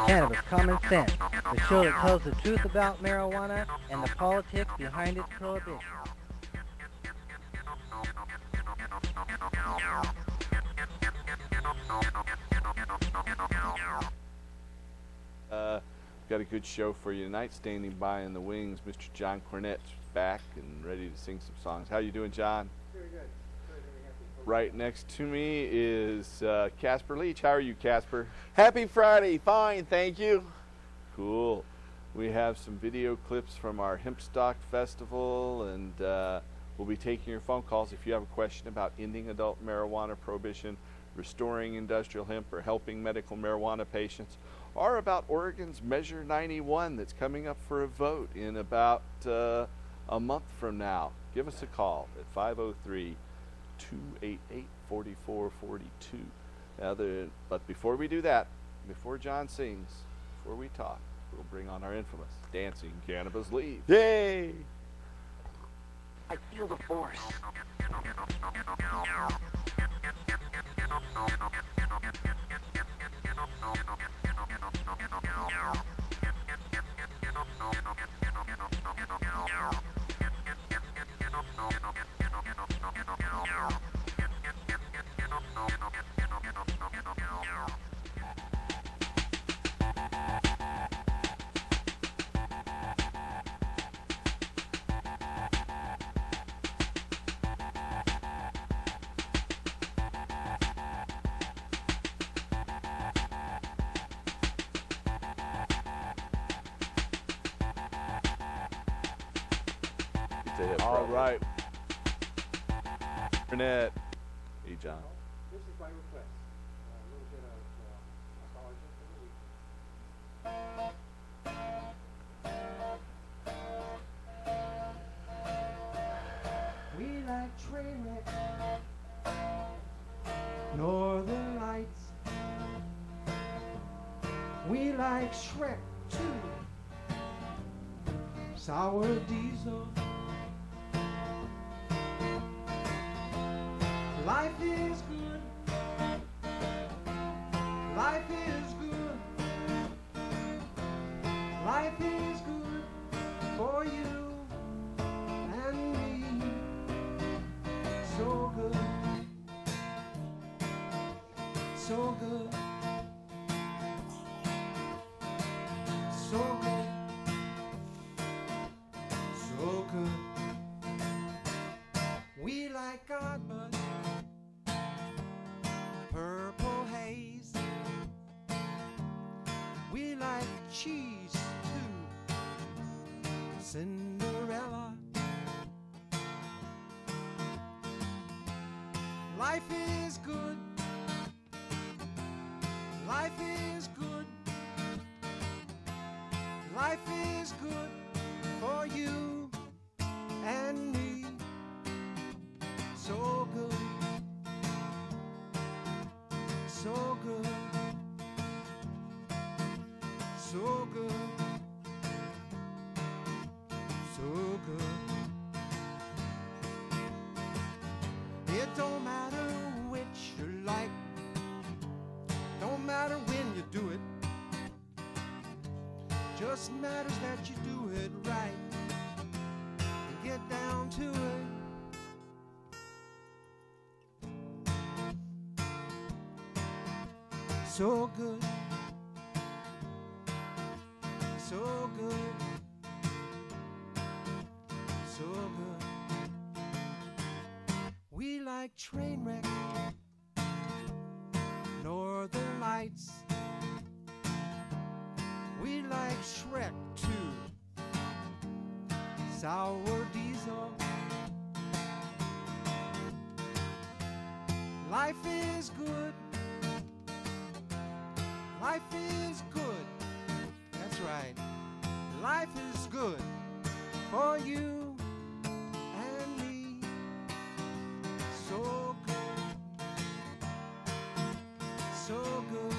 Cannabis Common Sense, the show that tells the truth about marijuana and the politics behind its prohibition. Got a good show for you tonight. Standing by in the wings, Mr. John Cornett's back and ready to sing some songs. How you doing, John? Very good. Right next to me is Casper Leach. How are you, Casper? Happy Friday. Fine, thank you. Cool. We have some video clips from our Hempstock Festival, and we'll be taking your phone calls if you have a question about ending adult marijuana prohibition, restoring industrial hemp, or helping medical marijuana patients, or about Oregon's Measure 91 that's coming up for a vote in about a month from now. Give us a call at 503-288-4442. But before we do that, before John sings, before we talk, we'll bring on our infamous Dancing Cannabis Leaf. Yay! I feel the force. All right. Burnett. Hey, John. This is by request. A little bit of nostalgia for the week. We like train wrecks, northern lights. We like Shrek too, sour diesel. Life is good. Life is good. Life is good for you and me. So good. So good. So good. So good. We like God, but purple haze. We like cheese too, Cinderella. Life is good. Life is good. Life is good for you and me. So good. So good, so good, so good. It don't matter which you like, don't matter when you do it, just matters that you do it right and get down to it. So good, so good, so good. We like train wreck, northern lights. We like Shrek too, sour diesel. Life is good. Life is good. That's right. Life is good for you and me. So good. So good.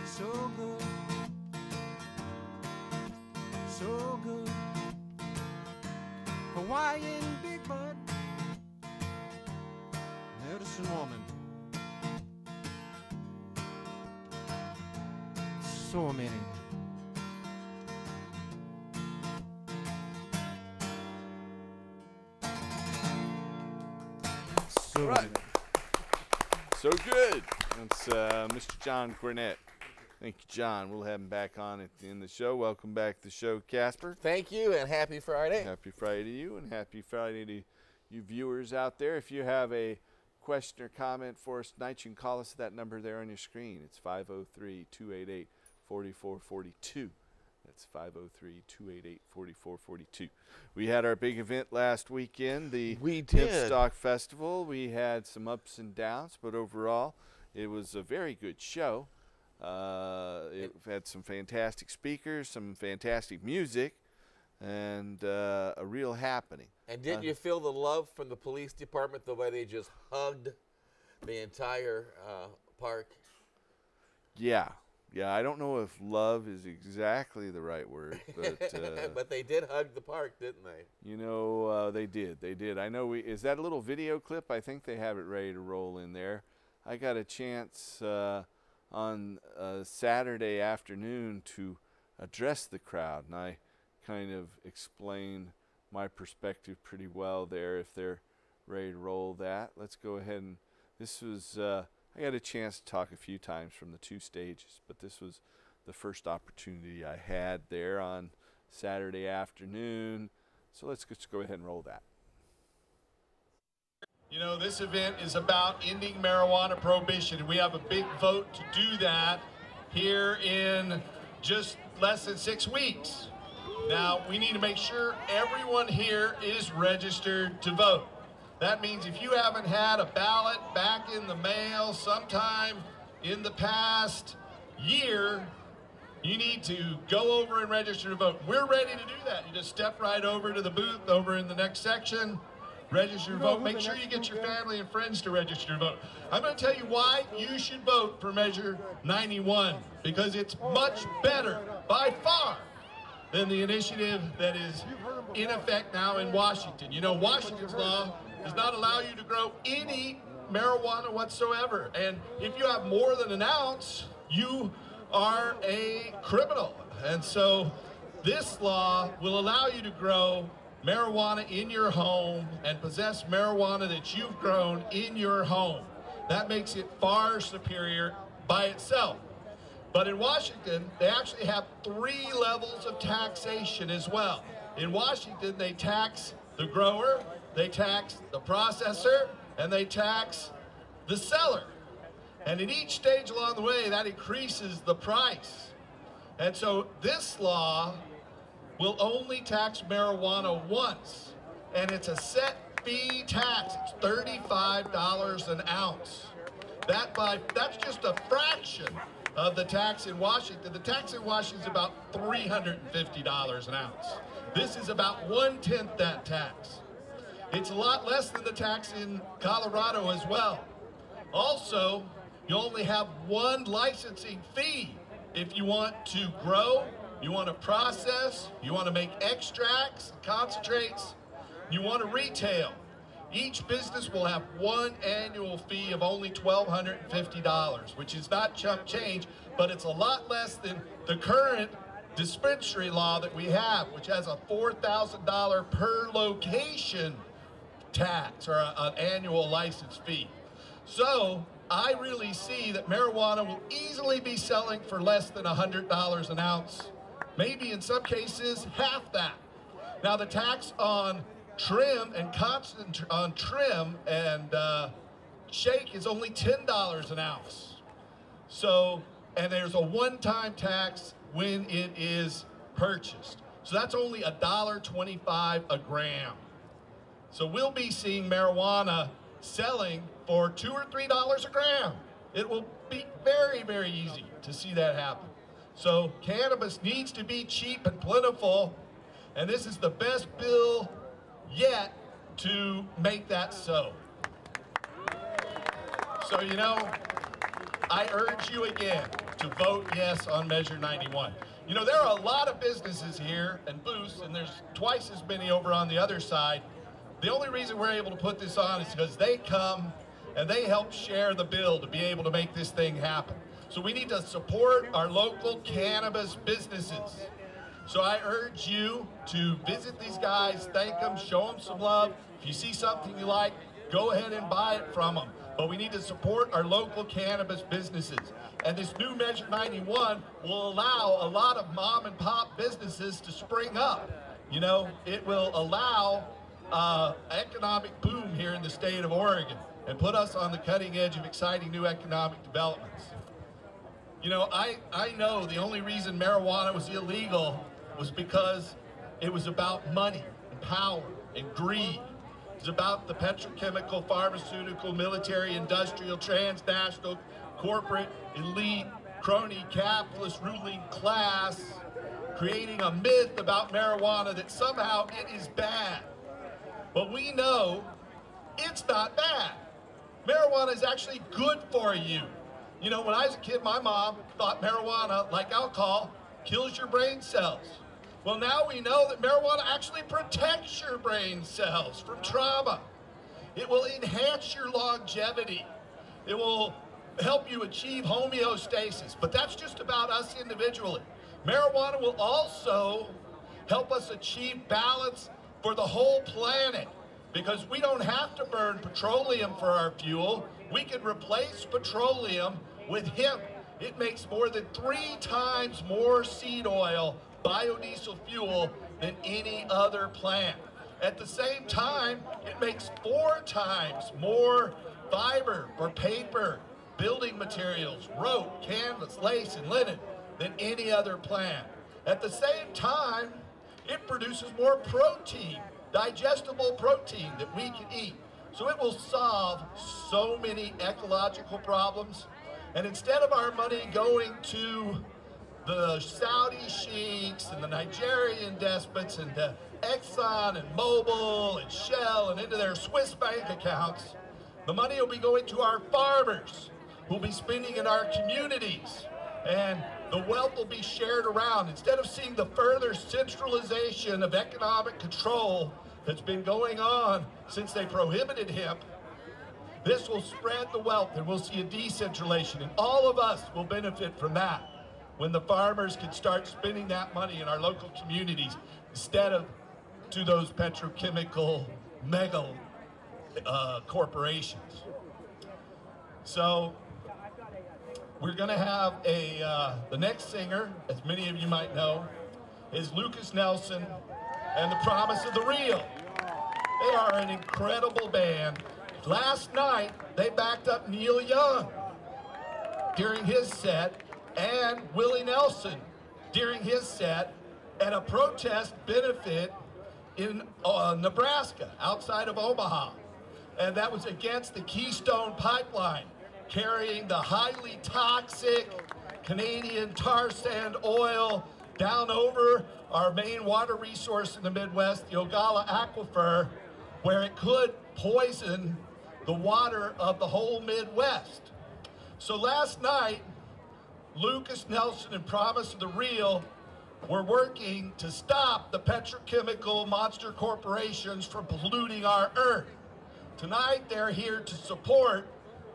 So good. So good. Hawaiian Big Bud, medicine woman. so many. So Right. many. So good. That's Mr. John Cornett. Thank you, John. We'll have him back on at the end of the show. Welcome back to the show, Casper. Thank you, and happy Friday. Happy Friday to you, and happy Friday to you viewers out there. If you have a question or comment for us tonight, you can call us at that number there on your screen. It's 503-288-4442. That's 503-288-4442. We had our big event last weekend, the We did. Hempstock Festival. We had some ups and downs, but overall, it was a very good show. It had some fantastic speakers, some fantastic music, and a real happening. And didn't you feel the love from the police department, the way they just hugged the entire park? Yeah. I don't know if love is exactly the right word, but But they did hug the park, didn't they? you know, they did. I know is that a little video clip? I think they have it ready to roll in there. I got a chance on Saturday afternoon to address the crowd, and I kind of explained my perspective pretty well there. If they're ready to roll that, let's go ahead. And this was I got a chance to talk a few times from the two stages, but this was the first opportunity I had there on Saturday afternoon. So let's just go ahead and roll that. You know, this event is about ending marijuana prohibition, and we have a big vote to do that here in just less than 6 weeks. Now, we need to make sure everyone here is registered to vote. That means if you haven't had a ballot back in the mail sometime in the past year, you need to go over and register to vote. We're ready to do that. You just step right over to the booth over in the next section. Register to vote. Make sure you get your family and friends to register to vote. I'm going to tell you why you should vote for Measure 91, because it's much better, by far, than the initiative that is in effect now in Washington. You know, Washington's law does not allow you to grow any marijuana whatsoever. And if you have more than an ounce, you are a criminal. And so this law will allow you to grow marijuana in your home and possess marijuana that you've grown in your home. That makes it far superior by itself. But in Washington, they actually have 3 levels of taxation as well. In Washington, they tax the grower, they tax the processor, and they tax the seller. And in each stage along the way, that increases the price. And so this law will only tax marijuana once, and it's a set fee tax. It's $35 an ounce. That's just a fraction of the tax in Washington. The tax in Washington is about $350 an ounce. This is about 1/10 that tax. It's a lot less than the tax in Colorado as well. Also, you only have one licensing fee if you want to grow, you want to process, you want to make extracts, concentrates, you want to retail. Each business will have one annual fee of only $1,250, which is not chump change, but it's a lot less than the current dispensary law that we have, which has a $4,000 per location tax or an annual license fee. So I really see that marijuana will easily be selling for less than $100 an ounce, maybe in some cases half that. Now the tax on trim and shake is only $10 an ounce. So, and there's a one-time tax when it is purchased. So that's only $1.25 a gram. So we'll be seeing marijuana selling for $2 or $3 a gram. It will be very, very easy to see that happen. So cannabis needs to be cheap and plentiful, and this is the best bill yet to make that so. So, you know, I urge you again to vote yes on Measure 91. You know, there are a lot of businesses here and booths, and there's twice as many over on the other side. The only reason we're able to put this on is because they come and they help share the bill to be able to make this thing happen. So we need to support our local cannabis businesses. So I urge you to visit these guys, thank them, show them some love. If you see something you like, go ahead and buy it from them. But we need to support our local cannabis businesses. And this new Measure 91 will allow a lot of mom and pop businesses to spring up. You know, it will allow economic boom here in the state of Oregon and put us on the cutting edge of exciting new economic developments. You know, I know the only reason marijuana was illegal was because it was about money and power and greed. It's about the petrochemical, pharmaceutical, military, industrial, transnational, corporate, elite, crony, capitalist ruling class creating a myth about marijuana that somehow it is bad. But we know it's not bad. Marijuana is actually good for you. You know, when I was a kid, my mom thought marijuana, like alcohol, kills your brain cells. Well, now we know that marijuana actually protects your brain cells from trauma. It will enhance your longevity. It will help you achieve homeostasis, but that's just about us individually. Marijuana will also help us achieve balance for the whole planet, because we don't have to burn petroleum for our fuel. We can replace petroleum with hemp. It makes more than 3 times more seed oil, biodiesel fuel, than any other plant. At the same time, it makes 4 times more fiber for paper, building materials, rope, canvas, lace, and linen than any other plant. At the same time, it produces more protein, digestible protein that we can eat. So it will solve so many ecological problems. And instead of our money going to the Saudi sheiks and the Nigerian despots and Exxon and Mobil and Shell and into their Swiss bank accounts, the money will be going to our farmers who will be spending in our communities. And the wealth will be shared around. Instead of seeing the further centralization of economic control that's been going on since they prohibited hemp, this will spread the wealth and we'll see a decentralization. And all of us will benefit from that when the farmers can start spending that money in our local communities instead of to those petrochemical mega corporations. So we're going to have the next singer, as many of you might know, is Lucas Nelson and the Promise of the Real. They are an incredible band. Last night, they backed up Neil Young during his set and Willie Nelson during his set at a protest benefit in Nebraska, outside of Omaha. And that was against the Keystone Pipeline, carrying the highly toxic Canadian tar sand oil down over our main water resource in the Midwest, the Ogallala Aquifer, where it could poison the water of the whole Midwest. So last night, Lucas Nelson and Promise of the Real were working to stop the petrochemical monster corporations from polluting our earth. Tonight, they're here to support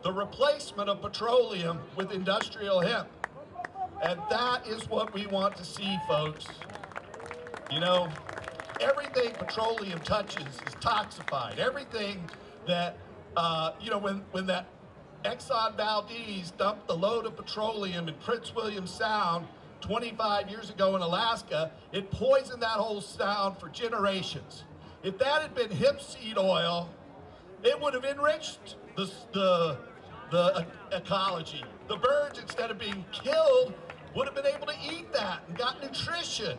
the replacement of petroleum with industrial hemp. And that is what we want to see, folks. You know, everything petroleum touches is toxified. Everything that, you know, when that Exxon Valdez dumped the load of petroleum in Prince William Sound 25 years ago in Alaska, it poisoned that whole sound for generations. If that had been hemp seed oil, it would have enriched the ecology. The birds, instead of being killed, would have been able to eat that and got nutrition,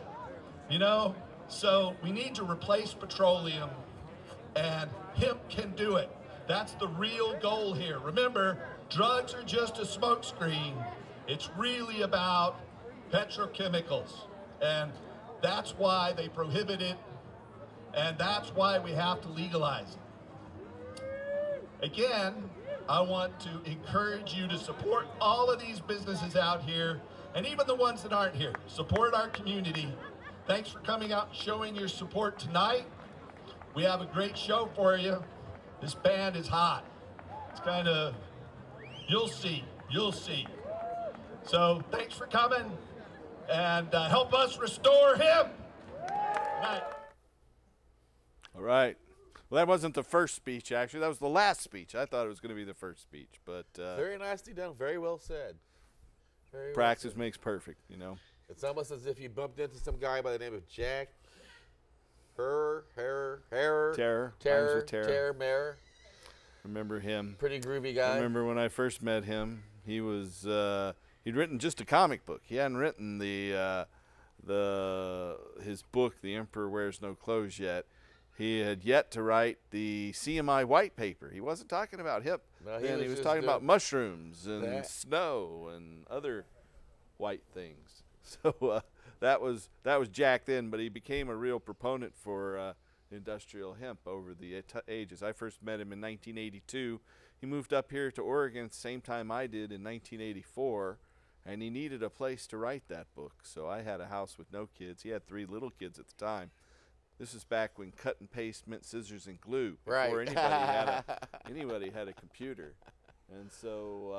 you know? So we need to replace petroleum, and hemp can do it. That's the real goal here. Remember, drugs are just a smokescreen. It's really about petrochemicals, and that's why they prohibit it, and that's why we have to legalize it. Again, I want to encourage you to support all of these businesses out here, and even the ones that aren't here. Support our community. Thanks for coming out and showing your support tonight. We have a great show for you. This band is hot. It's kind of, you'll see. So thanks for coming, and help us restore hemp. Night. All right. Well, that wasn't the first speech, actually. That was the last speech. I thought it was going to be the first speech, but Very nicely done. Very well said. Very practice well said. makes perfect, you know. It's almost as if you bumped into some guy by the name of Jack Terror Mayer. Remember him. Pretty groovy guy. I remember when I first met him, he was he'd written just a comic book. He hadn't written his book, The Emperor Wears No Clothes, yet. He had yet to write the CMI white paper. He wasn't talking about hip. No, He was just talking about mushrooms and snow and other white things. So that was Jack then, but he became a real proponent for industrial hemp over the ages. I first met him in 1982. He moved up here to Oregon at the same time I did in 1984, and he needed a place to write that book. So I had a house with no kids. He had 3 little kids at the time. This is back when cut and paste meant scissors and glue, before anybody had a computer. And so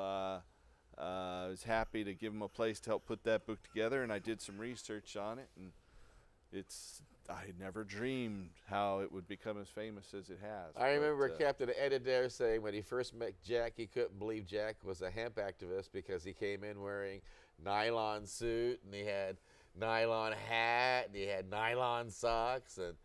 I was happy to give him a place to help put that book together, and I did some research on it, and I had never dreamed how it would become as famous as it has. I remember Captain Ed Adair saying when he first met Jack, he couldn't believe Jack was a hemp activist because he came in wearing nylon suit, and he had nylon hat, and he had nylon socks, and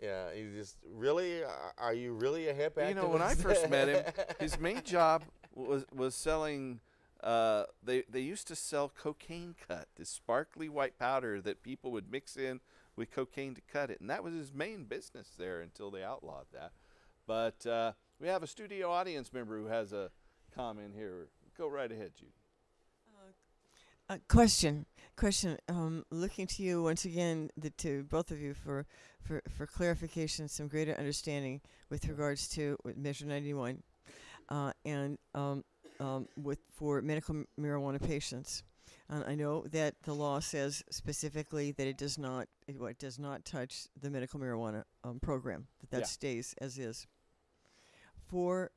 yeah, he just really, are you really a hemp activist? You know, when I first met him, his main job was selling. They used to sell cocaine cut, this sparkly white powder that people would mix in with cocaine to cut it, and that was his main business there until they outlawed that. But we have a studio audience member who has a comment here. Go right ahead, Judy. Question. Looking to you once again, to both of you for clarification, some greater understanding with regards to Measure 91, and for medical marijuana patients. I know that the law says specifically that it does not touch the medical marijuana program. That stays as is. For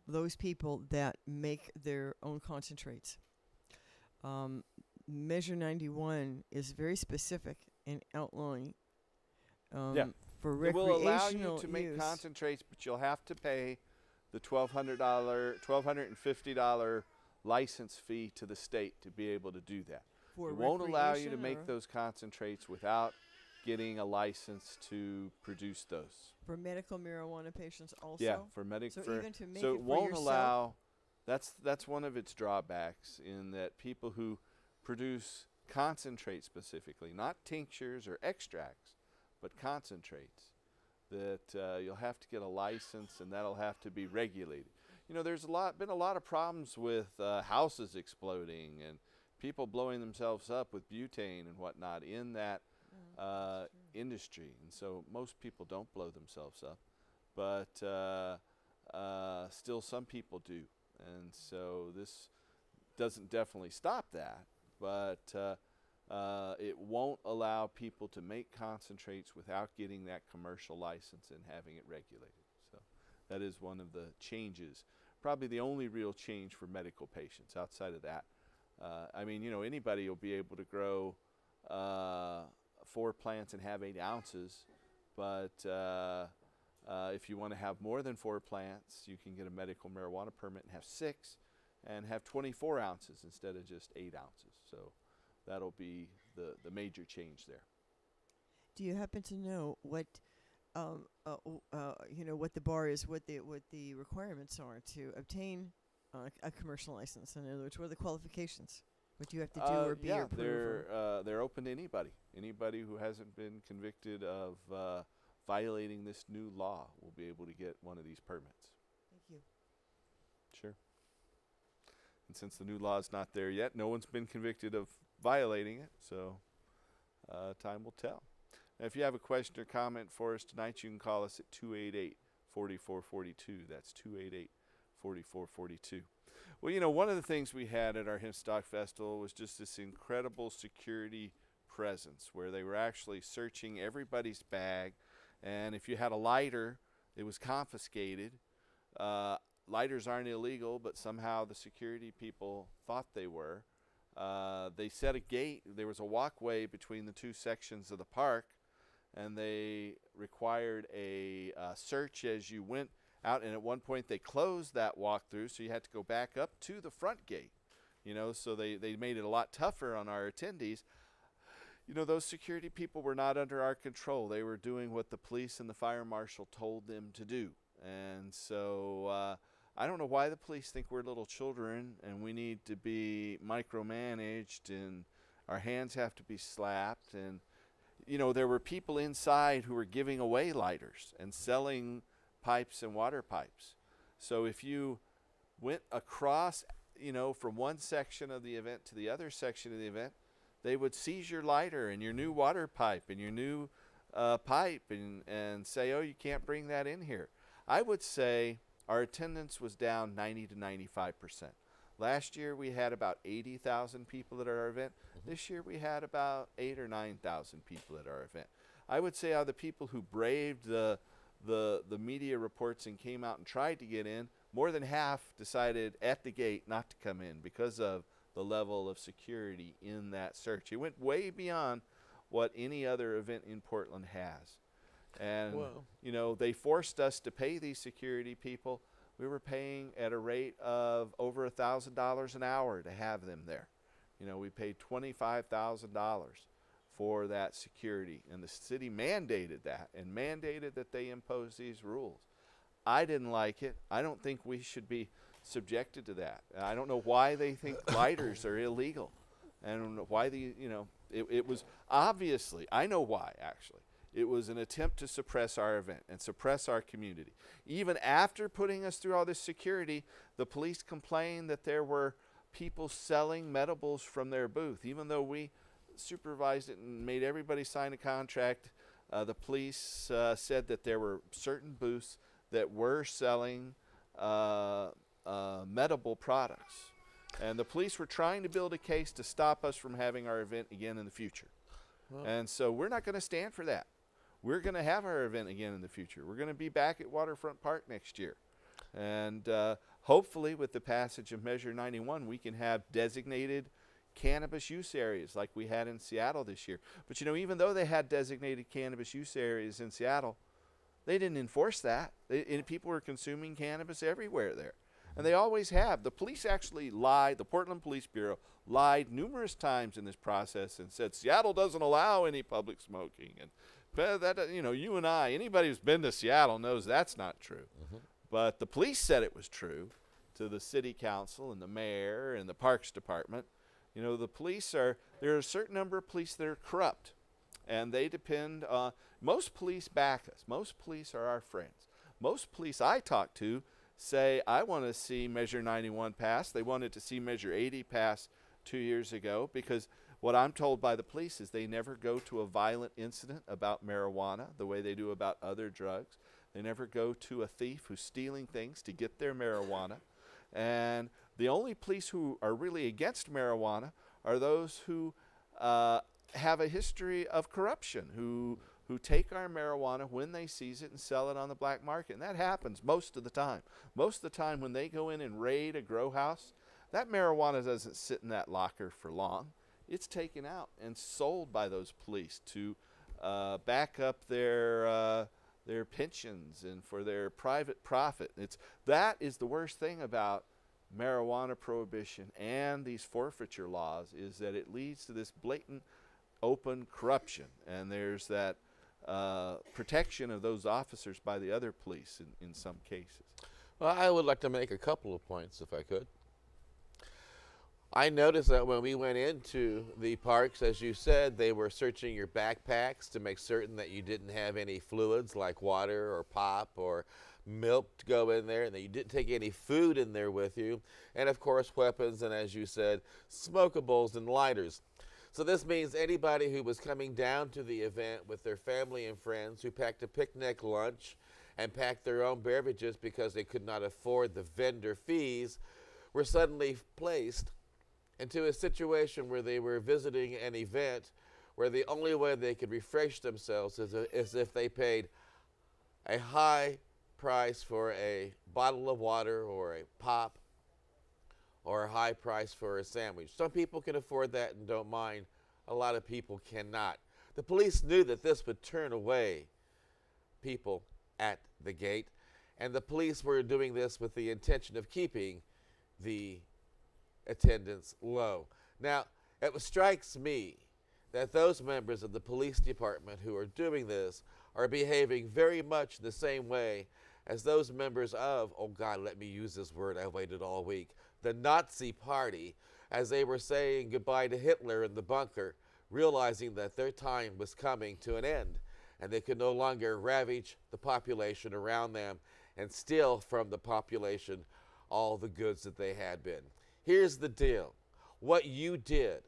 those people that make their own concentrates. Measure 91 is very specific in outlawing for recreational use. It will allow you to make concentrates, but you'll have to pay the $1,250 license fee to the state to be able to do that. It won't allow you to make those concentrates without getting a license to produce those. For medical marijuana patients also? Yeah, for medical. So even to make so it it won't yourself? allow. That's one of its drawbacks, in that people who produce concentrates specifically, not tinctures or extracts, but concentrates, that you'll have to get a license, and that'll have to be regulated. You know, there's been a lot of problems with houses exploding and people blowing themselves up with butane and whatnot in that industry, and so most people don't blow themselves up, but still some people do. And so this doesn't definitely stop that, but it won't allow people to make concentrates without getting that commercial license and having it regulated. So that is one of the changes, probably the only real change for medical patients. Outside of that, I mean, you know, anybody will be able to grow 4 plants and have 8 ounces, but if you want to have more than 4 plants, you can get a medical marijuana permit and have 6 and have 24 ounces instead of just 8 ounces. So that'll be the major change there. Do you happen to know what what the bar is, what the requirements are to obtain a commercial license? In other words, what are the qualifications? What do you have to do or be approved? They're open to anybody who hasn't been convicted of violating this new law will be able to get one of these permits. Thank you. Sure. And since the new law is not there yet, no one's been convicted of violating it, so time will tell. Now, if you have a question or comment for us tonight, you can call us at 288-4442. That's 288-4442. Well, you know, one of the things we had at our Hempstock Festival was just this incredible security presence where they were actually searching everybody's bag, and if you had a lighter, it was confiscated. Lighters aren't illegal, but somehow the security people thought they were. They set a gate. There was a walkway between the two sections of the park, and they required a search as you went out. And at one point, they closed that walkthrough, so you had to go back up to the front gate. You know, so they made it a lot tougher on our attendees. You know, those security people were not under our control. They were doing what the police and the fire marshal told them to do. And so I don't know why the police think we're little children and we need to be micromanaged and our hands have to be slapped. And, you know, there were people inside who were giving away lighters and selling pipes and water pipes. So if you went across, you know, from one section of the event to the other section of the event, they would seize your lighter and your new water pipe and your new pipe and say, oh, you can't bring that in here. I would say our attendance was down 90 to 95%. Last year we had about 80,000 people at our event. This year we had about 8,000 or 9,000 people at our event. I would say out of the people who braved the media reports and came out and tried to get in, more than half decided at the gate not to come in because of the level of security in that search. It went way beyond what any other event in Portland has. And, you know, they forced us to pay these security people. We were paying at a rate of over $1,000 an hour to have them there. You know, we paid $25,000 for that security, and the city mandated that and mandated that they impose these rules. I didn't like it. I don't think we should be subjected to that. I don't know why they think lighters are illegal. I don't know why it was obviously, I know why actually. It was an attempt to suppress our event and suppress our community. Even after putting us through all this security, the police complained that there were people selling medibles from their booth. Even though we supervised it and made everybody sign a contract, the police said that there were certain booths that were selling medible products. And the police were trying to build a case to stop us from having our event again in the future. Well, and so we're not going to stand for that. We're going to have our event again in the future. We're going to be back at Waterfront Park next year. And hopefully with the passage of Measure 91, we can have designated cannabis use areas like we had in Seattle this year. But, you know, even though they had designated cannabis use areas in Seattle, they didn't enforce that. People were consuming cannabis everywhere there. And they always have. The police actually lied. The Portland Police Bureau lied numerous times in this process and said Seattle doesn't allow any public smoking. And that, you know, you and I, anybody who's been to Seattle knows that's not true. But the police said it was true to the city council and the mayor and the parks department. You know, the police there are a certain number of police that are corrupt. And they depend on, most police back us. Most police are our friends. Most police I talk to say, I want to see Measure 91 pass. They wanted to see Measure 80 pass 2 years ago because what I'm told by the police is they never go to a violent incident about marijuana the way they do about other drugs. They never go to a thief who's stealing things to get their marijuana. And the only police who are really against marijuana are those who have a history of corruption, who take our marijuana when they seize it and sell it on the black market. And that happens most of the time. Most of the time when they go in and raid a grow house, that marijuana doesn't sit in that locker for long. It's taken out and sold by those police to back up their pensions and for their private profit. That is the worst thing about marijuana prohibition and these forfeiture laws, is that it leads to this blatant open corruption. And there's that protection of those officers by the other police in some cases. Well, I would like to make a couple of points if I could. I noticed that when we went into the parks, as you said, they were searching your backpacks to make certain that you didn't have any fluids like water or pop or milk to go in there, and that you didn't take any food in there with you, and of course weapons and, as you said, smokables and lighters. So this means anybody who was coming down to the event with their family and friends who packed a picnic lunch and packed their own beverages because they could not afford the vendor fees were suddenly placed into a situation where they were visiting an event where the only way they could refresh themselves is if they paid a high price for a bottle of water or a pop or a high price for a sandwich. Some people can afford that and don't mind. A lot of people cannot. The police knew that this would turn away people at the gate, and the police were doing this with the intention of keeping the attendance low. Now, it strikes me that those members of the police department who are doing this are behaving very much the same way as those members of, oh God, let me use this word, I waited all week, the Nazi Party, as they were saying goodbye to Hitler in the bunker, realizing that their time was coming to an end and they could no longer ravage the population around them and steal from the population all the goods that they had been. Here's the deal. What you did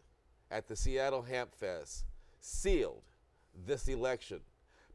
at the Seattle Hemp Fest sealed this election.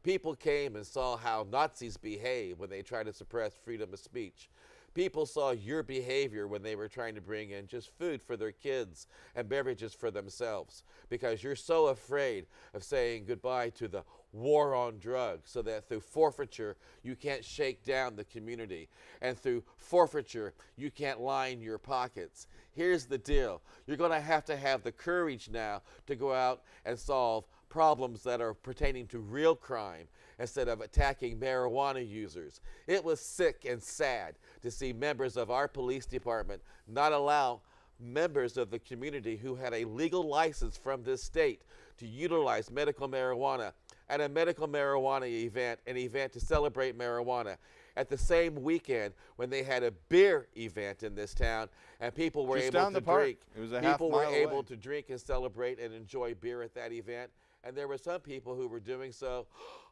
People came and saw how Nazis behave when they try to suppress freedom of speech. People saw your behavior when they were trying to bring in just food for their kids and beverages for themselves, because you're so afraid of saying goodbye to the war on drugs, so that through forfeiture you can't shake down the community, and through forfeiture you can't line your pockets. Here's the deal. You're going to have the courage now to go out and solve problems that are pertaining to real crime instead of attacking marijuana users. It was sick and sad to see members of our police department not allow members of the community who had a legal license from this state to utilize medical marijuana at a medical marijuana event, an event to celebrate marijuana, at the same weekend when they had a beer event in this town and people were able to drink. It was a half people mile were able away. to drink and celebrate and enjoy beer at that event. And there were some people who were doing so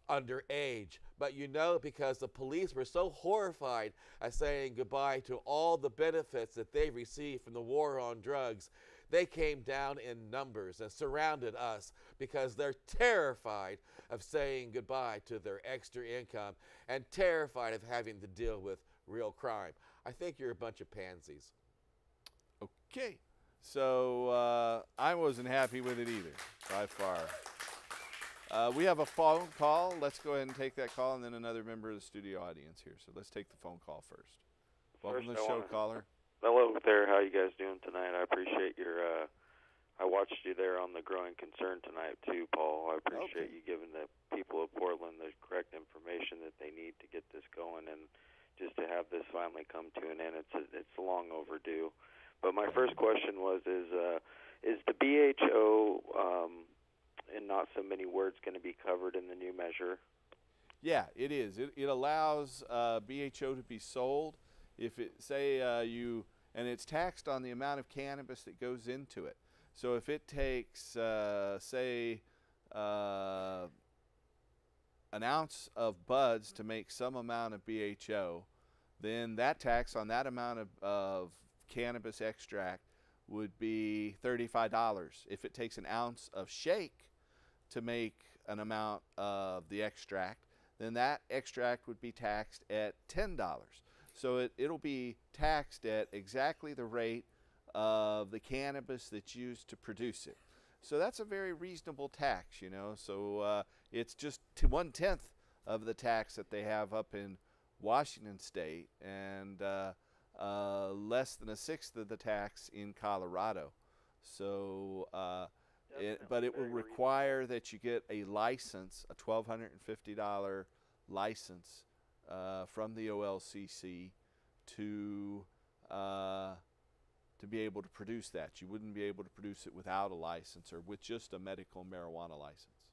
underage. But you know, because the police were so horrified at saying goodbye to all the benefits that they received from the war on drugs, they came down in numbers and surrounded us because they're terrified of saying goodbye to their extra income and terrified of having to deal with real crime. I think you're a bunch of pansies. Okay. So I wasn't happy with it either, by far. We have a phone call. Let's go ahead and take that call, and then another member of the studio audience here. So let's take the phone call first. Welcome to the show, caller. Hello there. How you guys doing tonight? I appreciate your. I watched you there on the growing concern tonight too, Paul. I appreciate you giving the people of Portland the correct information that they need to get this going, and just to have this finally come to an end. It's long overdue. But my first question was: is the BHO in not so many words going to be covered in the new measure? Yeah, it is. It allows BHO to be sold if it say and it's taxed on the amount of cannabis that goes into it. So if it takes say an ounce of buds to make some amount of BHO, then that tax on that amount of cannabis extract would be $35. If it takes an ounce of shake to make an amount of the extract, then that extract would be taxed at $10. So it'll be taxed at exactly the rate of the cannabis that's used to produce it. So that's a very reasonable tax, you know. So it's just 1/10 of the tax that they have up in Washington State, and less than 1/6 of the tax in Colorado. So but it will require that you get a license, a $1,250 license from the OLCC to be able to produce that. You wouldn't be able to produce it without a license or with just a medical marijuana license.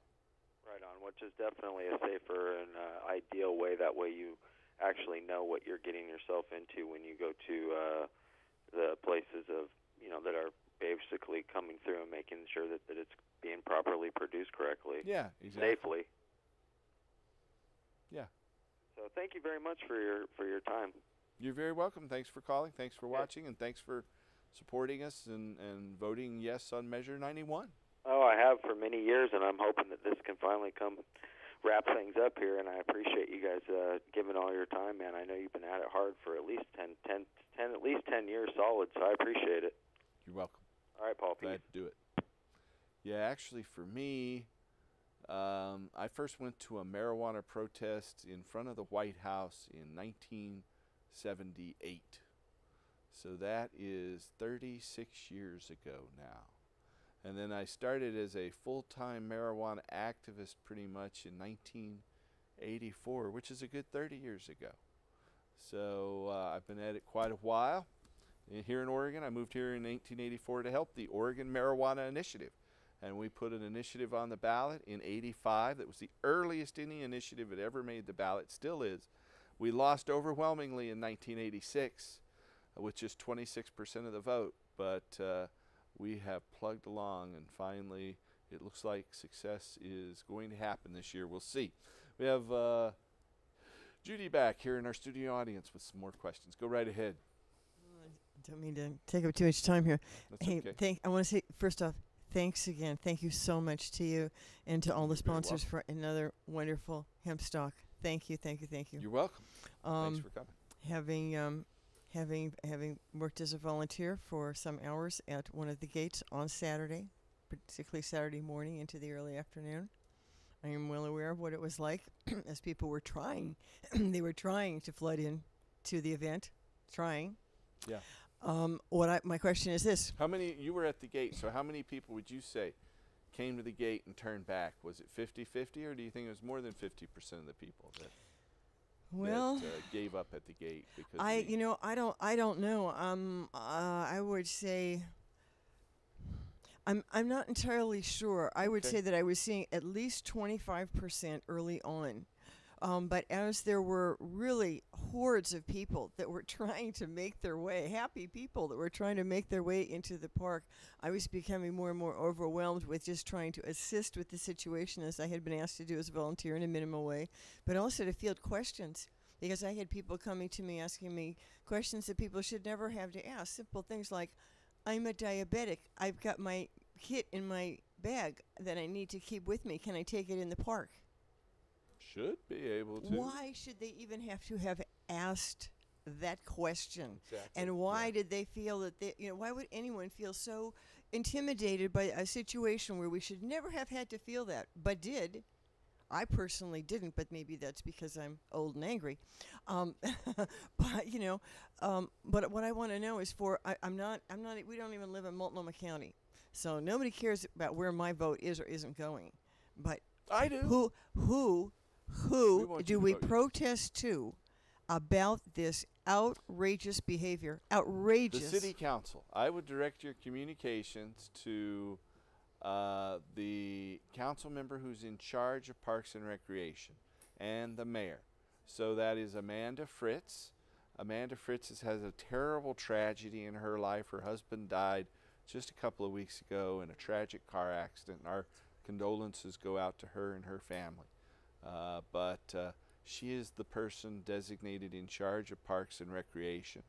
Right on, which is definitely a safer and ideal way. That way you actually know what you're getting yourself into when you go to the places of, that are basically coming through and making sure that it's being properly produced correctly. Yeah, exactly. Safely. Yeah. So thank you very much for your time. You're very welcome. Thanks for calling. Thanks for watching, and thanks for supporting us and voting yes on Measure 91. Oh, I have for many years, and I'm hoping that this can finally come wrap things up here, and I appreciate you guys giving all your time, man. I know you've been at it hard for at least 10 years solid, so I appreciate it. You're welcome. All right, Paul. Peace. Glad to do it. Yeah, actually, for me, I first went to a marijuana protest in front of the White House in 1978. So that is 36 years ago now. And then I started as a full-time marijuana activist pretty much in 1984, which is a good 30 years ago. So I've been at it quite a while. Here in Oregon, I moved here in 1984 to help the Oregon Marijuana Initiative. And we put an initiative on the ballot in '85 that was the earliest any initiative that ever made the ballot, still is. We lost overwhelmingly in 1986 with just 26% of the vote, but we have plugged along, and finally it looks like success is going to happen this year. We'll see. We have Judy back here in our studio audience with some more questions. Go right ahead. I don't mean to take up too much time here. That's Hey, okay. I want to say, first off, thanks again. Thank you so much to you and to all the You're very sponsors for another wonderful hemp stock. Thank you, thank you, thank you. You're welcome. Thanks for coming. Having worked as a volunteer for some hours at one of the gates on Saturday, particularly Saturday morning into the early afternoon, I am well aware of what it was like as people were trying. They were trying to flood in to the event, trying. Yeah. My question is this. How many, you were at the gate, so how many people would you say came to the gate and turned back? Was it 50-50, or do you think it was more than 50% of the people that gave up at the gate? Because I don't know. I would say I'm not entirely sure. I would say that I was seeing at least 25% early on. But as there were really hordes of people that were trying to make their way, happy people that were trying to make their way into the park, I was becoming more and more overwhelmed with just trying to assist with the situation, as I had been asked to do as a volunteer in a minimal way, but also to field questions, because I had people coming to me asking me questions that people should never have to ask. Simple things like, I'm a diabetic. I've got my kit in my bag that I need to keep with me. Can I take it in the park? Should be able to. Why should they even have to have asked that question? Exactly. And why did they feel that why would anyone feel so intimidated by a situation where we should never have had to feel that, but did? I personally didn't, but maybe that's because I'm old and angry. But what I want to know is I'm not. We don't even live in Multnomah County, so nobody cares about where my vote is or isn't going. But I do. Who do we protest to about this outrageous behavior? Outrageous. The city council. I would direct your communications to the council member who's in charge of Parks and Recreation and the mayor. So that is Amanda Fritz. Amanda Fritz has a terrible tragedy in her life. Her husband died just a couple of weeks ago in a tragic car accident. And our condolences go out to her and her family. But she is the person designated in charge of Parks and Recreation.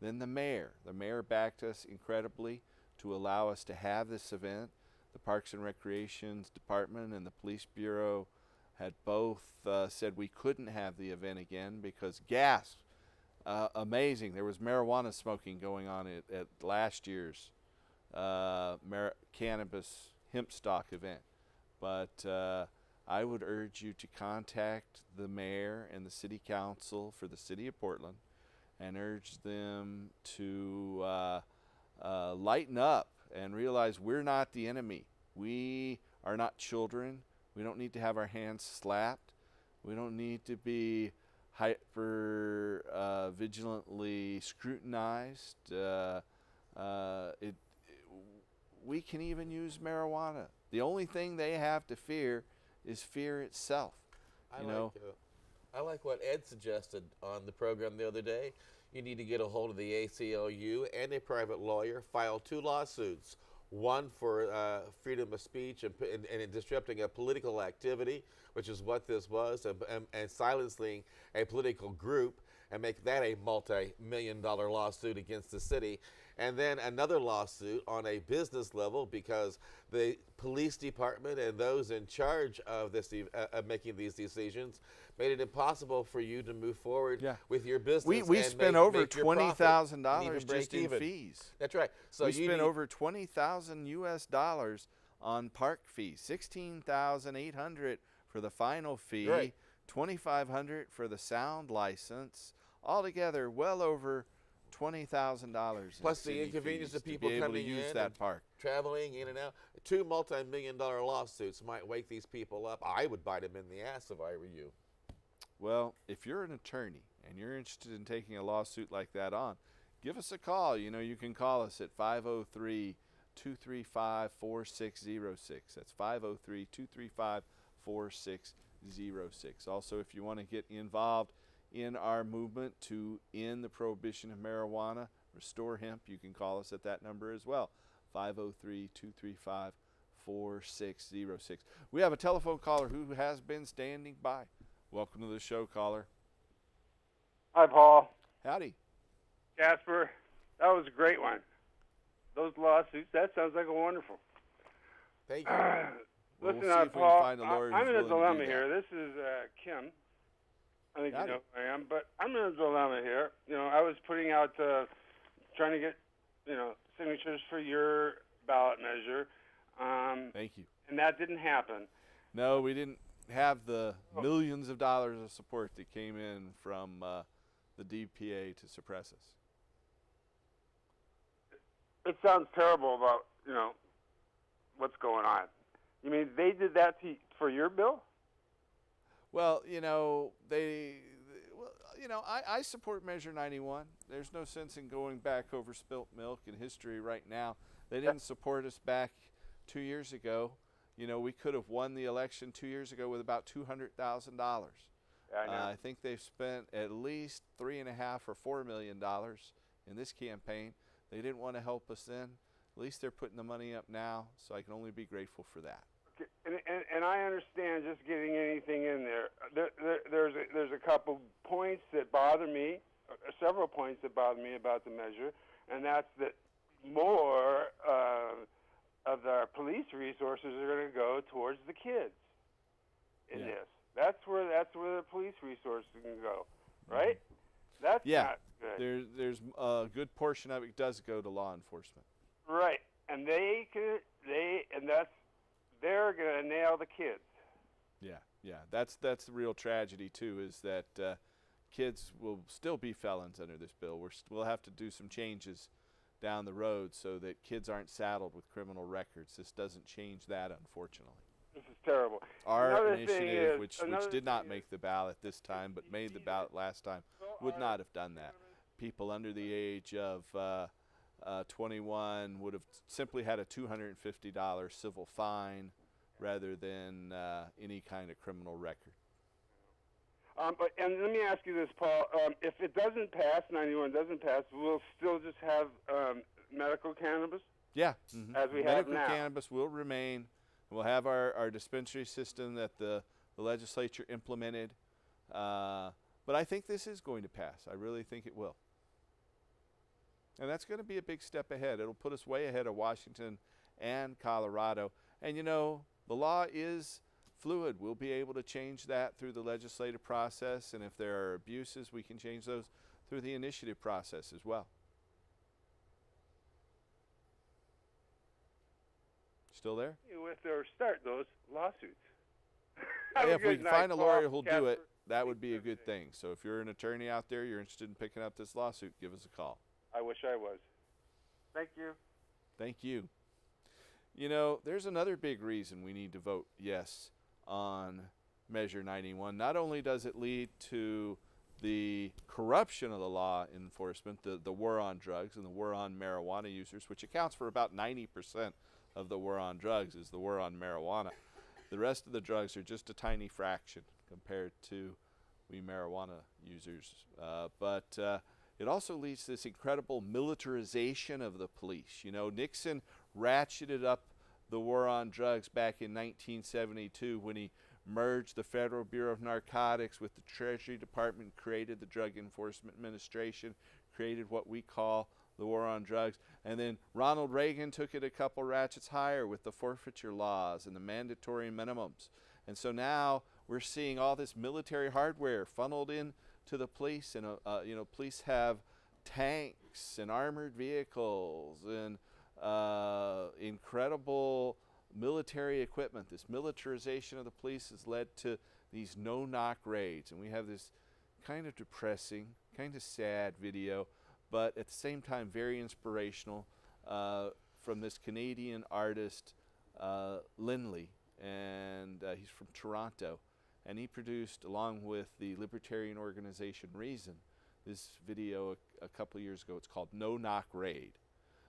Then the mayor. The mayor backed us incredibly to allow us to have this event. The Parks and Recreation's department and the police bureau had both said we couldn't have the event again because gas. Amazing. There was marijuana smoking going on at last year's cannabis hemp stock event. But I would urge you to contact the mayor and the city council for the city of Portland and urge them to lighten up and realize we're not the enemy. We are not children. We don't need to have our hands slapped. We don't need to be hyper vigilantly scrutinized. We can even use marijuana. The only thing they have to fear is fear itself. I like what Ed suggested on the program the other day. You need to get a hold of the ACLU and a private lawyer, file 2 lawsuits. One for freedom of speech and disrupting a political activity, which is what this was, and silencing a political group, and make that a multi-million-dollar lawsuit against the city. And then another lawsuit on a business level because the police department and those in charge of this making these decisions made it impossible for you to move forward with your business. We spent over $20,000 just in fees. That's right. So we spent over $20,000 US on park fees, $16,800 for the final fee, $2,500 for the sound license. Altogether, well over $20,000 Plus the inconvenience of people to be able to coming use in that and park. traveling in and out. 2 multi-million-dollar lawsuits might wake these people up. I would bite them in the ass if I were you. Well, if you're an attorney and you're interested in taking a lawsuit like that on, give us a call. You know, you can call us at 503-235-4606. That's 503-235-4606. Also, if you want to get involved in our movement to end the prohibition of marijuana, restore hemp, you can call us at that number as well, 503-235-4606. We have a telephone caller who has been standing by. Welcome to the show, caller. Hi, Paul. Howdy. Jasper, that was a great one. Those lawsuits, that sounds like a wonderful. Thank you. We'll Listen, see if we can Paul, find a lawyer I'm who's in a willing to do dilemma that. here. This is Kim. I think Howdy. you know who I am, but I'm in a dilemma here. You know, I was putting out, trying to get, signatures for your ballot measure. Thank you. And that didn't happen. No, we didn't have the millions of dollars of support that came in from the DPA to suppress us. It sounds terrible about, what's going on. You mean they did that for your bill? Well, I support Measure 91. There's no sense in going back over spilt milk in history right now. They didn't support us back 2 years ago. We could have won the election 2 years ago with about $200,000. Yeah, I know. I think they've spent at least $3.5 or $4 million in this campaign. They didn't want to help us then. At least they're putting the money up now, so I can only be grateful for that. Okay. And I understand just getting anything in there. There's a couple points that bother me, several points that bother me about the measure, and that's that more of our police resources are going to go towards the kids in this. That's where the police resources can go, right? That's not good. There's a good portion of it does go to law enforcement. Right, and they're going to nail the kids. Yeah. That's the real tragedy too. Is that kids will still be felons under this bill. We'll have to do some changes down the road so that kids aren't saddled with criminal records. This doesn't change that, unfortunately. This is terrible. Our initiative, which did not make the ballot this time, but made the ballot last time, would not have done that. People under the age of 21 would have simply had a $250 civil fine rather than any kind of criminal record. And let me ask you this, Paul. If it doesn't pass, 91 doesn't pass, we'll still just have medical cannabis? Yeah. As we have now. Medical cannabis will remain. We'll have our dispensary system that the legislature implemented. But I think this is going to pass. I really think it will. And that's going to be a big step ahead. It'll put us way ahead of Washington and Colorado. And, the law is fluid. We'll be able to change that through the legislative process. And if there are abuses, we can change those through the initiative process as well. Still there? With or start those lawsuits. If we can find a lawyer who'll do it, that would be a good thing. So if you're an attorney out there, you're interested in picking up this lawsuit, give us a call. I wish I was. Thank you. Thank you. There's another big reason we need to vote yes on Measure 91. Not only does it lead to the corruption of the law enforcement, the war on drugs and the war on marijuana users, which accounts for about 90% of the war on drugs, is the war on marijuana. The rest of the drugs are just a tiny fraction compared to we marijuana users. But it also leads to this incredible militarization of the police. Nixon ratcheted up the war on drugs back in 1972 when he merged the Federal Bureau of Narcotics with the Treasury Department, created the Drug Enforcement Administration, created what we call the war on drugs. And then Ronald Reagan took it a couple ratchets higher with the forfeiture laws and the mandatory minimums. And so now we're seeing all this military hardware funneled in to the police, and police have tanks and armored vehicles and incredible military equipment. This militarization of the police has led to these no-knock raids, and we have this kind of depressing, kind of sad video but at the same time very inspirational, from this Canadian artist, Lindley, and he's from Toronto, and he produced, along with the libertarian organization Reason, this video a couple years ago. It's called No Knock Raid.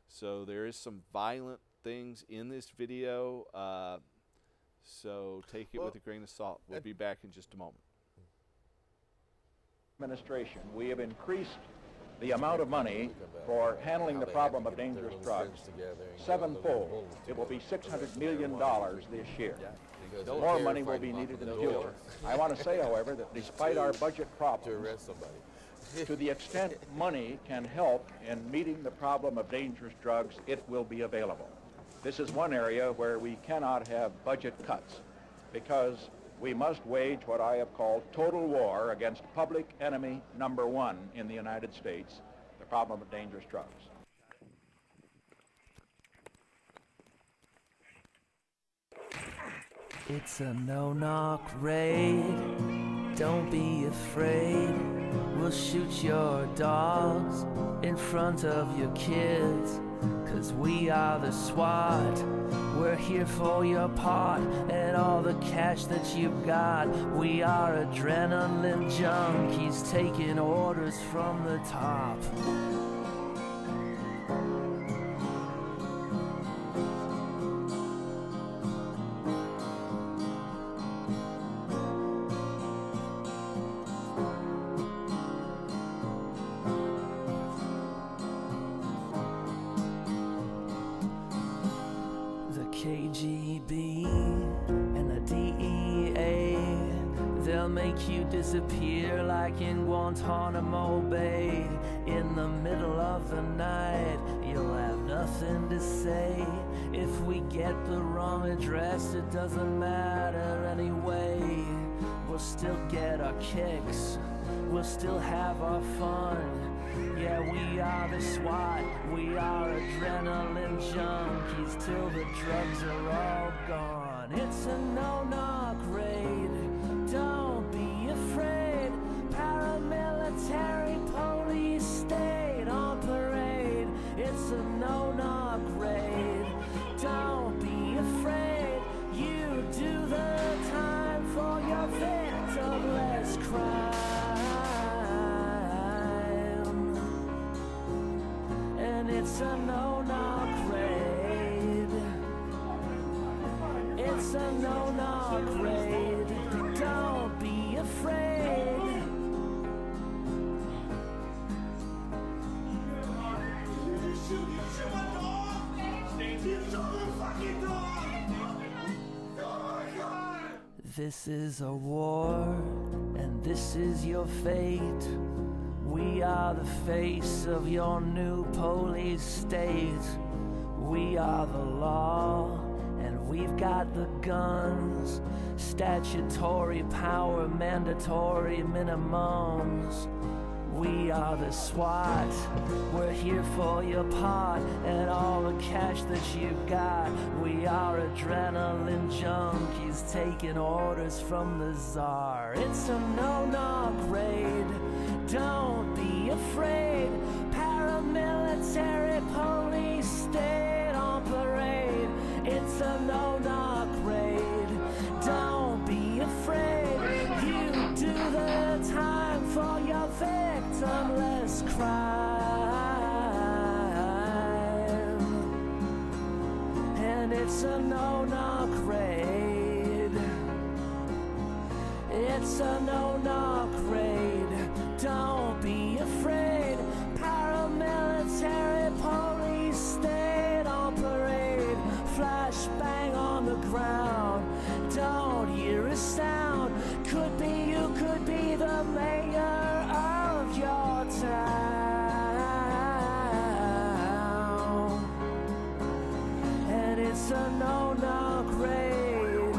So there is some violent things in this video, so take it with a grain of salt. We'll be back in just a moment. Administration, we have increased the amount of money for handling the problem of dangerous drugs sevenfold. It will be $600 million this year. More money will be needed in the future. I want to say, however, that despite our budget problems, to the extent money can help in meeting the problem of dangerous drugs, it will be available. This is one area where we cannot have budget cuts, because we must wage what I have called total war against public enemy number one in the United States, the problem of dangerous drugs. It's a no-knock raid, don't be afraid. We'll shoot your dogs in front of your kids, 'cause we are the SWAT. We're here for your pot and all the cash that you've got. We are adrenaline junkies taking orders from the top. KGB and the DEA, they'll make you disappear like in Guantanamo Bay. In the middle of the night, you'll have nothing to say. If we get the wrong address, it doesn't matter anyway. We'll still get our kicks, we'll still have our fun. Yeah, we are the SWAT, we are adrenaline junkies till the drugs are all gone. It's a no-knock raid, don't be afraid. Paramilitary police state on parade. It's a no-knock raid, don't be afraid. You do the time for your victimless crime. It's a no-knock raid. It's a no-knock raid. Don't be afraid. This is a war, and this is your fate. We are the face of your new police state. We are the law, and we've got the guns. Statutory power, mandatory minimums. We are the SWAT, we're here for your pot and all the cash that you've got. We are adrenaline junkies taking orders from the czar. It's a no-knock raid, don't be afraid. Paramilitary police state on parade. It's a no-knock raid, don't be afraid. You do the time for your victimless crime. And it's a no-knock raid. It's a no-knock raid, don't be afraid. Paramilitary police state on parade. Flashbang on the ground, don't hear a sound. Could be you, could be the mayor of your town. And it's a no-knock raid.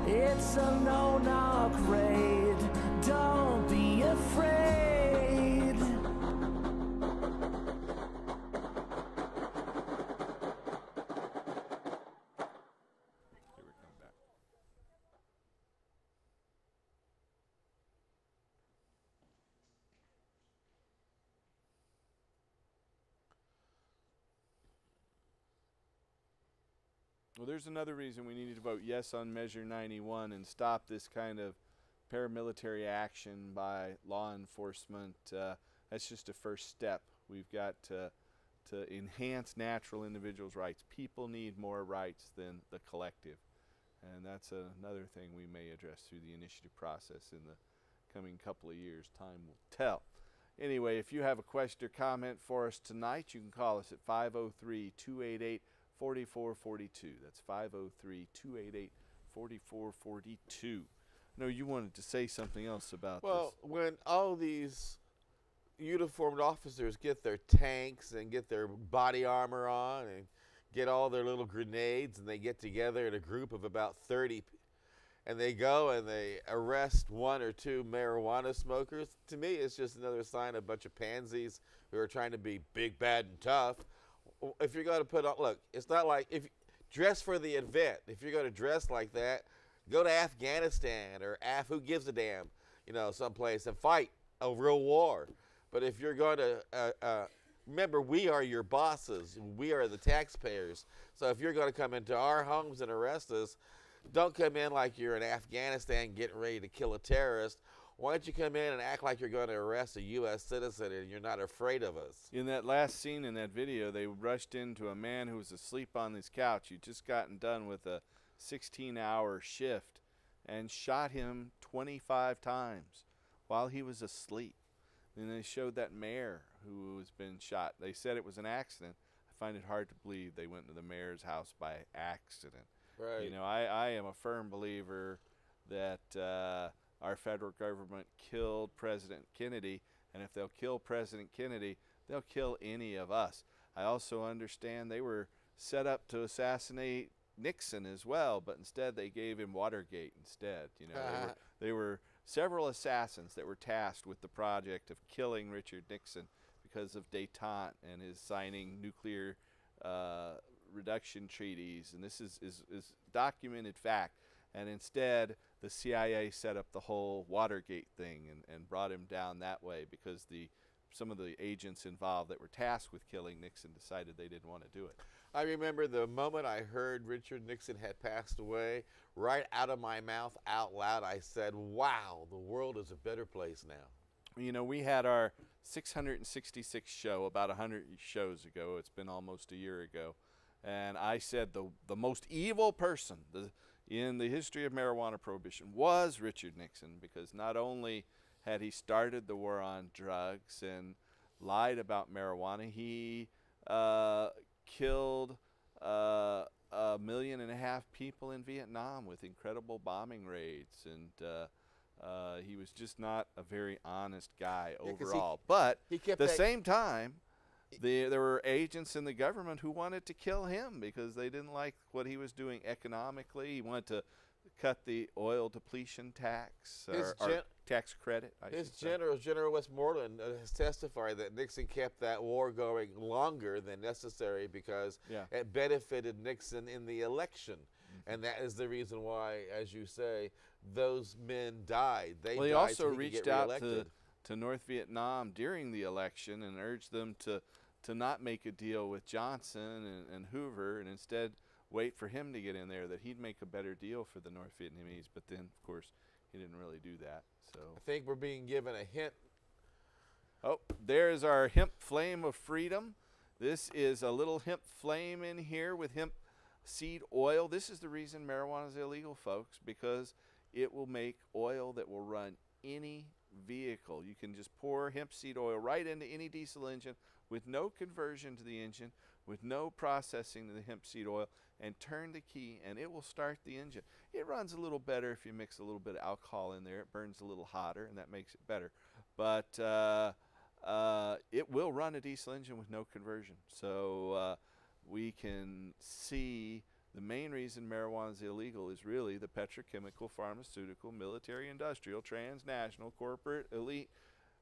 It's a no-knock raid, don't be afraid. Well, there's another reason we need to vote yes on Measure 91 and stop this kind of paramilitary action by law enforcement. That's just a first step. We've got to enhance natural individuals' rights. People need more rights than the collective. And that's another thing we may address through the initiative process in the coming couple of years. Time will tell. Anyway, if you have a question or comment for us tonight, you can call us at 503-288-4442. That's 503-288-4442. No, you wanted to say something else about this. Well, when all these uniformed officers get their tanks and get their body armor on and get all their little grenades, and they get together in a group of about 30, and they go and they arrest 1 or 2 marijuana smokers, to me it's just another sign of a bunch of pansies who are trying to be big, bad, and tough. If you're going to put on, look, it's not like, if dress for the event. If you're going to dress like that, go to Afghanistan or who gives a damn, you know, someplace and fight a real war. But if you're going to, remember, we are your bosses. We are the taxpayers. So if you're going to come into our homes and arrest us, don't come in like you're in Afghanistan getting ready to kill a terrorist. Why don't you come in and act like you're going to arrest a U.S. citizen and you're not afraid of us? In that last scene in that video, they rushed into a man who was asleep on his couch. He'd just gotten done with a 16-hour shift and shot him 25 times while he was asleep. And they showed that mayor who has been shot. They said it was an accident. I find it hard to believe they went to the mayor's house by accident. Right. You know, I am a firm believer that our federal government killed President Kennedy, and if they'll kill President Kennedy, they'll kill any of us. I also understand they were set up to assassinate Nixon as well, but instead they gave him Watergate instead. You know, they were several assassins that were tasked with the project of killing Richard Nixon because of détente and his signing nuclear reduction treaties, and this is documented fact. And instead, the CIA set up the whole Watergate thing and brought him down that way because some of the agents involved that were tasked with killing Nixon decided they didn't want to do it. I remember the moment I heard Richard Nixon had passed away, right out of my mouth, out loud, I said, wow, the world is a better place now. You know, we had our 666th show about 100 shows ago. It's been almost a year ago. And I said the most evil person in the history of marijuana prohibition was Richard Nixon, because not only had he started the war on drugs and lied about marijuana, he killed 1.5 million people in Vietnam with incredible bombing raids, and he was just not a very honest guy overall. But at the same time, there were agents in the government who wanted to kill him because they didn't like what he was doing economically. He wanted to cut the oil depletion tax, or tax credit. General Westmoreland has testified that Nixon kept that war going longer than necessary because it benefited Nixon in the election. And that is the reason why, as you say, those men died. They also reached out to North Vietnam during the election and urged them to not make a deal with Johnson and Hoover, and instead wait for him to get in there, that he'd make a better deal for the North Vietnamese. But then, of course, he didn't really do that. So I think we're being given a hint. Oh, there's our hemp flame of freedom. This is a little hemp flame in here with hemp seed oil. This is the reason marijuana is illegal, folks, because it will make oil that will run any vehicle. You can just pour hemp seed oil right into any diesel engine with no conversion to the engine, with no processing to the hemp seed oil, and turn the key and it will start the engine. It runs a little better if you mix a little bit of alcohol in there. It burns a little hotter and that makes it better. But it will run a diesel engine with no conversion. So we can see the main reason marijuana is illegal is really the petrochemical, pharmaceutical, military, industrial, transnational, corporate, elite,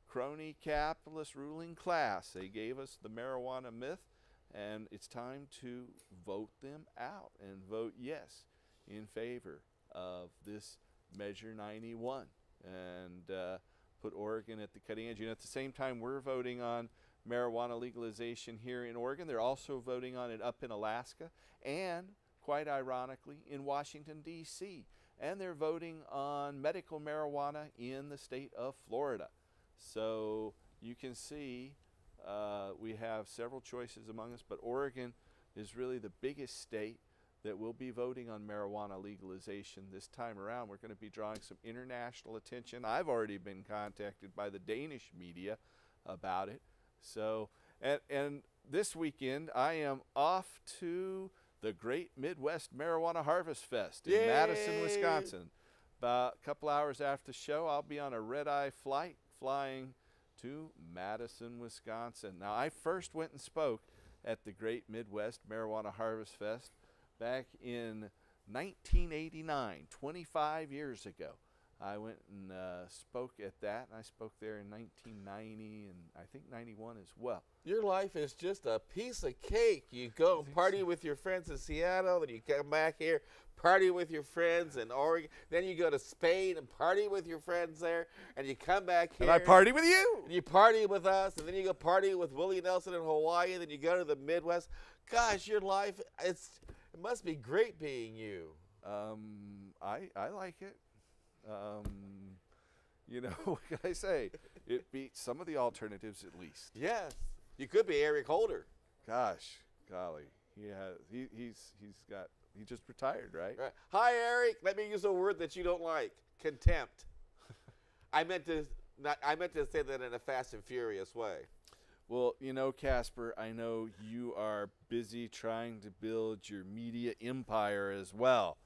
crony, capitalist ruling class. They gave us the marijuana myth, and it's time to vote them out and vote yes in favor of this Measure 91 and put Oregon at the cutting edge. You know, at the same time we're voting on marijuana legalization here in Oregon, they're also voting on it up in Alaska, and quite ironically, in Washington, D.C., and they're voting on medical marijuana in the state of Florida. So you can see we have several choices among us, but Oregon is really the biggest state that will be voting on marijuana legalization this time around. We're going to be drawing some international attention. I've already been contacted by the Danish media about it. So, and this weekend I am off to the Great Midwest Marijuana Harvest Fest in Madison, Wisconsin. About a couple hours after the show, I'll be on a red-eye flight flying to Madison, Wisconsin. Now, I first went and spoke at the Great Midwest Marijuana Harvest Fest back in 1989, 25 years ago. I went and spoke at that, and I spoke there in 1990 and I think 91 as well. Your life is just a piece of cake. You go and party with your friends in Seattle, then you come back here, party with your friends in Oregon, then you go to Spain and party with your friends there, and you come back here. And I party with you. And you party with us, and then you go party with Willie Nelson in Hawaii, and then you go to the Midwest. Gosh, your life, it must be great being you. I like it. You know, what can I say? It beats some of the alternatives at least. Yes. You could be Eric Holder. Gosh, golly. He just retired, right? Right. Hi, Eric. Let me use a word that you don't like. Contempt. I meant to say that in a Fast and Furious way. Well, you know, Casper, I know you are busy trying to build your media empire as well.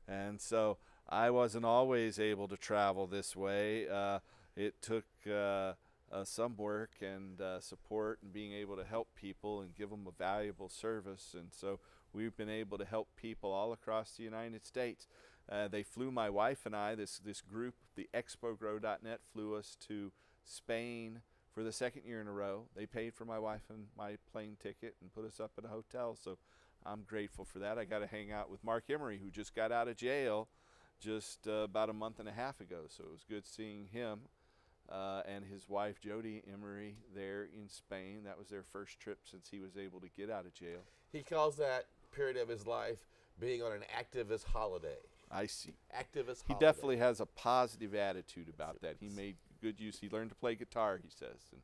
And so I wasn't always able to travel this way. It took some work and support and being able to help people and give them a valuable service. And so we've been able to help people all across the United States. They flew my wife and I, this group, the ExpoGrow.net, flew us to Spain for the second year in a row. They paid for my wife and my plane ticket and put us up at a hotel. So I'm grateful for that. I got to hang out with Mark Emery, who just got out of jail just about a month and a half ago. So it was good seeing him and his wife, Jody Emery, there in Spain. That was their first trip since he was able to get out of jail. He calls that period of his life being on an activist holiday. I see. Activist He holiday. definitely has a positive attitude about that. He made good use. He learned to play guitar, he says, and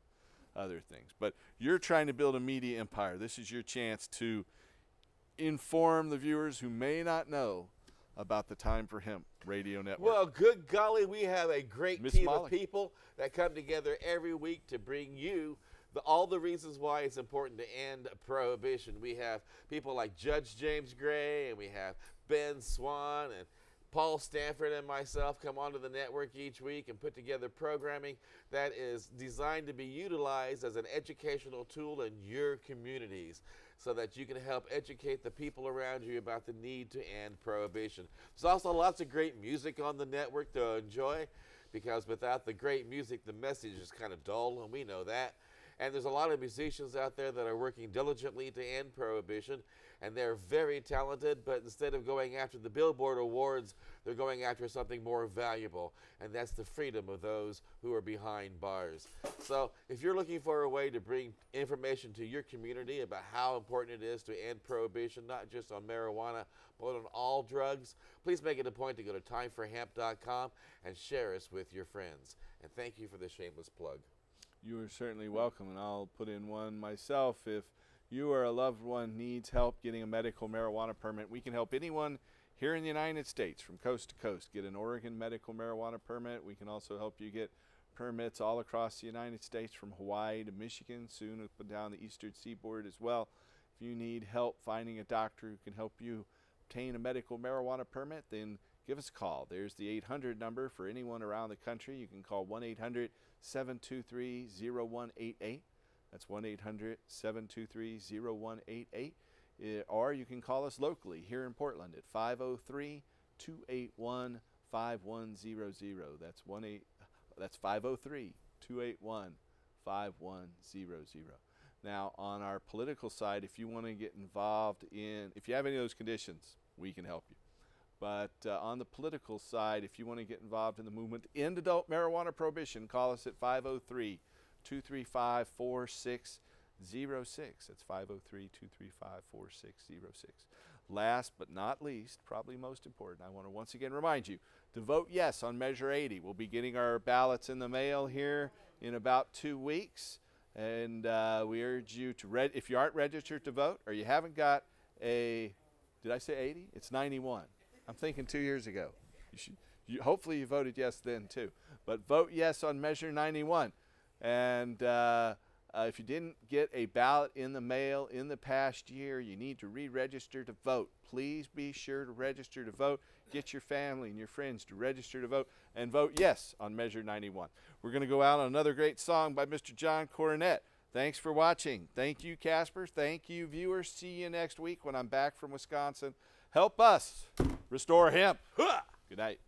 other things. But you're trying to build a media empire. This is your chance to inform the viewers who may not know about the Time for Hemp radio network. Well, good golly, we have a great Miss team Molly. of people that come together every week to bring you all the reasons why it's important to end prohibition. We have people like Judge James Gray, and we have Ben Swan, and Paul Stanford and myself come onto the network each week and put together programming that is designed to be utilized as an educational tool in your communities so that you can help educate the people around you about the need to end prohibition. There's also lots of great music on the network to enjoy, because without the great music, the message is kind of dull, and we know that. And there's a lot of musicians out there that are working diligently to end prohibition, and they're very talented, but instead of going after the Billboard Awards, they're going after something more valuable, and that's the freedom of those who are behind bars. So if you're looking for a way to bring information to your community about how important it is to end prohibition, not just on marijuana, but on all drugs, please make it a point to go to timeforhemp.com and share us with your friends. And thank you for the shameless plug. You are certainly welcome, and I'll put in one myself. If you or a loved one needs help getting a medical marijuana permit, we can help anyone here in the United States from coast to coast get an Oregon medical marijuana permit. We can also help you get permits all across the United States from Hawaii to Michigan, soon up and down the eastern seaboard as well. If you need help finding a doctor who can help you obtain a medical marijuana permit, then give us a call. There's the 800 number for anyone around the country. You can call 1-800-723-0188. That's 1-800-723-0188. Or you can call us locally here in Portland at 503-281-5100. That's 503-281-5100. Now, on our political side, if you want to get involved if you have any of those conditions, we can help you. But on the political side, if you want to get involved in the movement to end adult marijuana prohibition, call us at 503-235-4600. That's 503-235-4606. Last but not least, probably most important, I want to once again remind you to vote yes on Measure 80. We'll be getting our ballots in the mail here in about 2 weeks. And we urge you to, if you aren't registered to vote or you haven't got a, did I say 80? It's 91. I'm thinking 2 years ago. Hopefully you voted yes then too. But vote yes on Measure 91. And if you didn't get a ballot in the mail in the past year, you need to re-register to vote. Please be sure to register to vote. Get your family and your friends to register to vote and vote yes on Measure 91. We're going to go out on another great song by Mr. John Coronet. Thanks for watching. Thank you, Casper. Thank you, viewers. See you next week when I'm back from Wisconsin. Help us restore hemp. Good night.